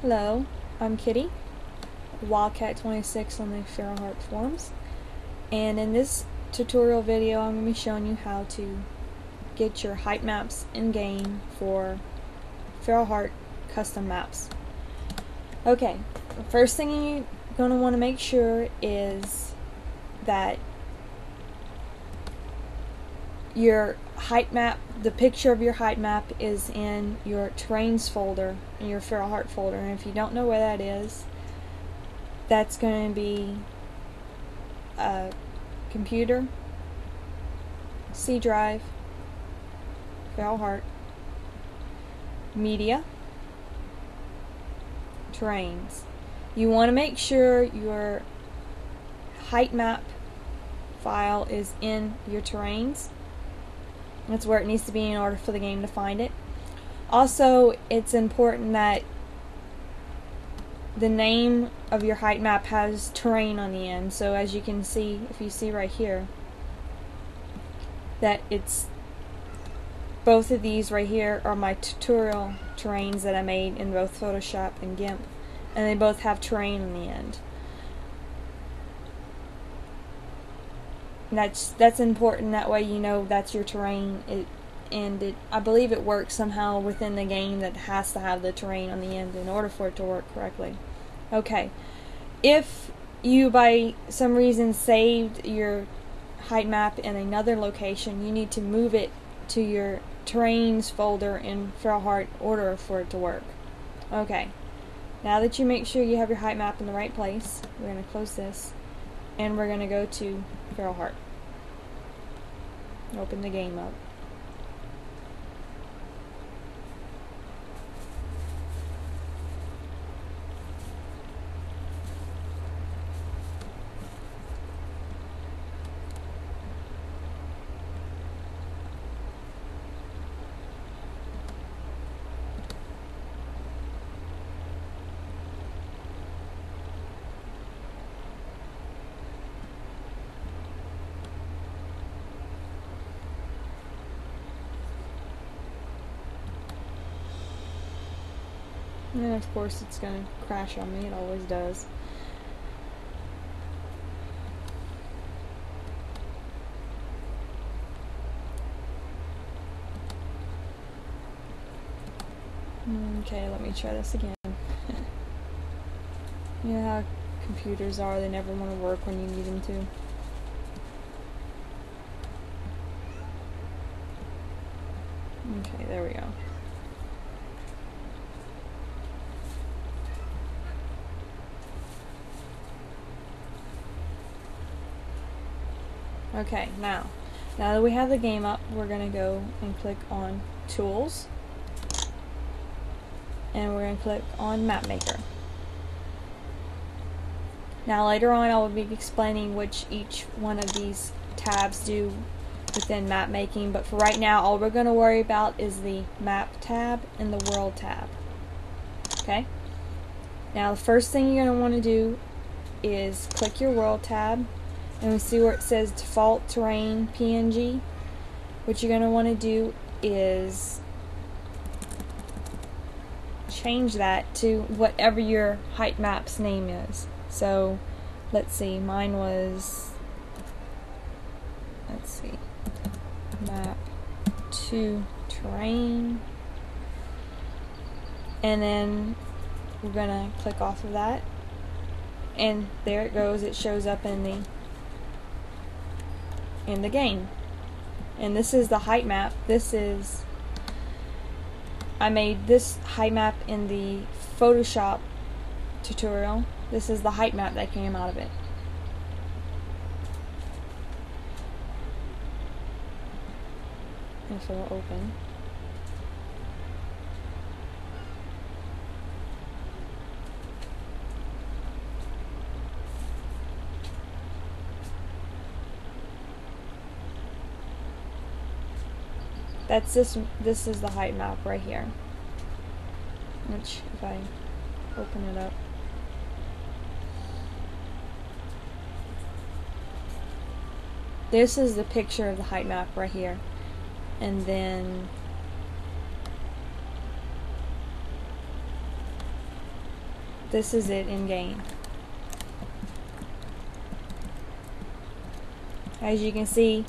Hello, I'm Kitty, Wildcat26 on the Feral Heart forums, and in this tutorial video I'm going to be showing you how to get your height maps in-game for Feral Heart custom maps. Okay, the first thing you're going to want to make sure is that your height map, the picture of your height map, is in your terrains folder, in your Feral Heart folder. And if you don't know where that is, that's going to be a computer, C drive, Feral Heart, media, terrains. You want to make sure your height map file is in your terrains. That's where it needs to be in order for the game to find it. Also, it's important that the name of your height map has terrain on the end. So as you can see, if you see right here, that it's both of these right here are my tutorial terrains that I made in both Photoshop and GIMP, and they both have terrain on the end. That's important. That way you know that's your terrain. I believe it works somehow within the game that has to have the terrain on the end in order for it to work correctly. Okay, if you by some reason saved your height map in another location, you need to move it to your terrains folder in Feral Heart in order for it to work. Okay, now that you make sure you have your height map in the right place, we're going to close this and we're going to go to Feral Heart. Open the game up. And of course it's going to crash on me, it always does. Okay, let me try this again. You know how computers are, they never want to work when you need them to. Okay, there we go. Okay, now that we have the game up, we're going to go and click on Tools, and we're going to click on Map Maker. Now later on I will be explaining which each one of these tabs do within map making, but for right now all we're going to worry about is the Map tab and the World tab. Okay? Now the first thing you're going to want to do is click your World tab, and we see where it says default terrain PNG. What you're going to want to do is change that to whatever your height map's name is. So let's see, mine was, map 2 terrain, and then we're going to click off of that, and there it goes. It shows up in the game. And this is the height map. I made this height map in the Photoshop tutorial. This is the height map that came out of it. If it'll open. This is the height map right here. Which, if I open it up, this is the picture of the height map right here. And then This is it in game. As you can see,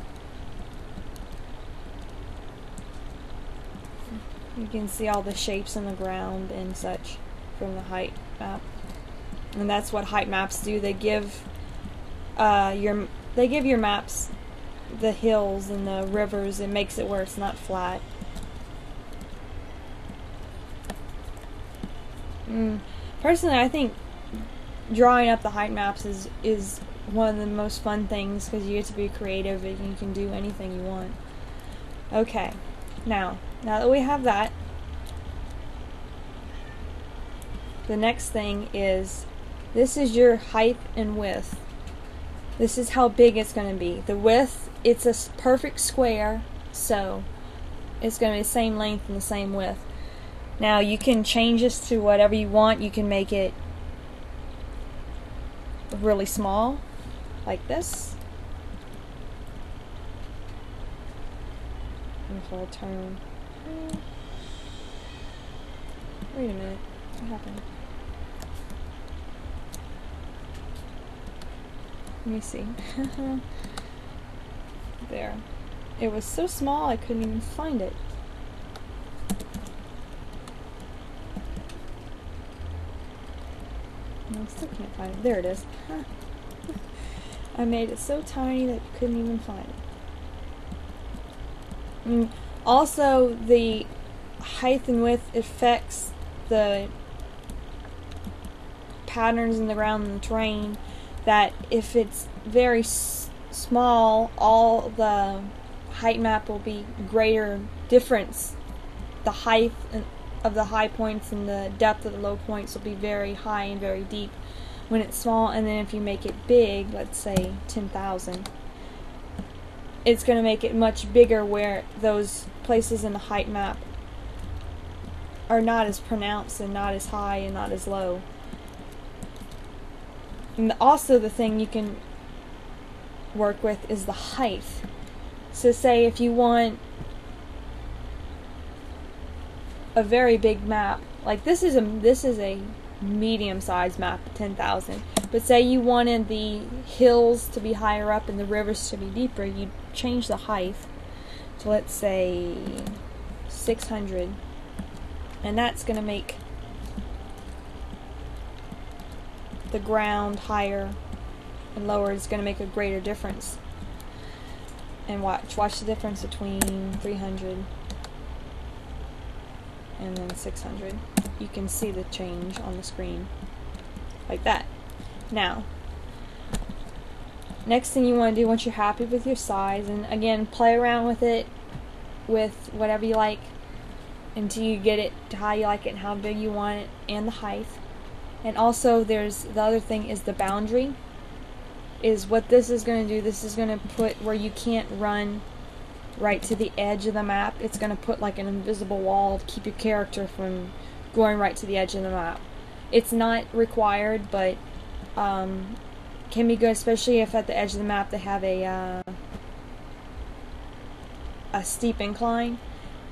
you can see all the shapes in the ground and such from the height map. And that's what height maps do. They give your maps the hills and the rivers. It makes it where it's not flat. Personally, I think drawing up the height maps is one of the most fun things, because you get to be creative and you can do anything you want. Okay, now that we have that, the next thing is, this is your height and width. This is how big it's going to be. The width, it's a perfect square, so it's going to be the same length and the same width. Now you can change this to whatever you want. You can make it really small, like this. And if I turn, wait a minute, what happened? Let me see. There. It was so small I couldn't even find it. I still can't find it. There it is. I made it so tiny that you couldn't even find it. Also, the height and width affects the patterns in the ground and the terrain. That if it's very small, all the height map will be greater difference. The height of the high points and the depth of the low points will be very high and very deep when it's small. And then if you make it big, let's say 10,000, it's going to make it much bigger, where those places in the height map are not as pronounced and not as high and not as low. And also, the thing you can work with is the height. So say if you want a very big map, like this is a medium-sized map, 10,000. But say you wanted the hills to be higher up and the rivers to be deeper, you change the height to, let's say, 600, and that's going to make the ground higher and lower. Is going to make a greater difference. And watch the difference between 300 and then 600. You can see the change on the screen like that. Now, next thing you want to do once you're happy with your size, and again, play around with it with whatever you like until you get it to how you like it and how big you want it and the height. And also, there's the other thing is the boundary. Is what this is going to do. This is going to put where you can't run right to the edge of the map. It's going to put like an invisible wall to keep your character from going right to the edge of the map. It's not required, but can be good, especially if at the edge of the map they have a steep incline.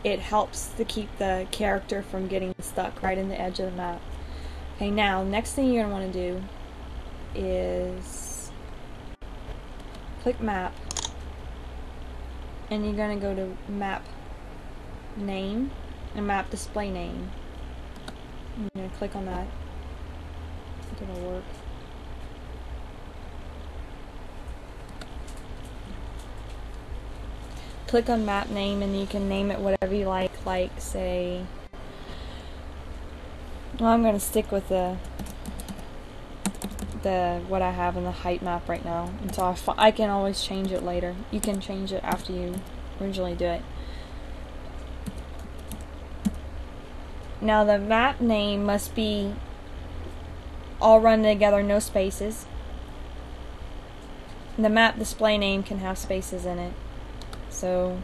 It helps to keep the character from getting stuck right in the edge of the map. Okay, now next thing you're going to want to do is click map, and you're going to go to map name and map display name. I'm going to click on that. It's going to work. Click on map name, and you can name it whatever you like say, well, I'm going to stick with the what I have in the height map right now until I can always change it later. You can change it after you originally do it. Now the map name must be all run together, no spaces. The map display name can have spaces in it. So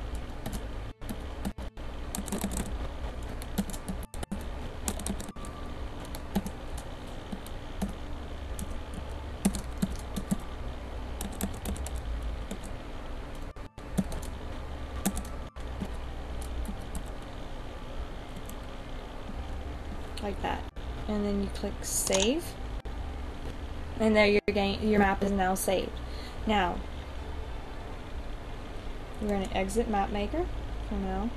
like that. and then you click save, and there your map is now saved. Now we're going to exit map maker for now.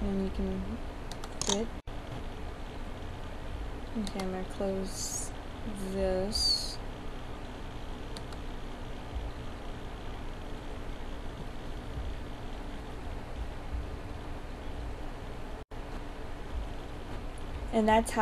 And you can quit. Okay, I'm going to close this. And that's how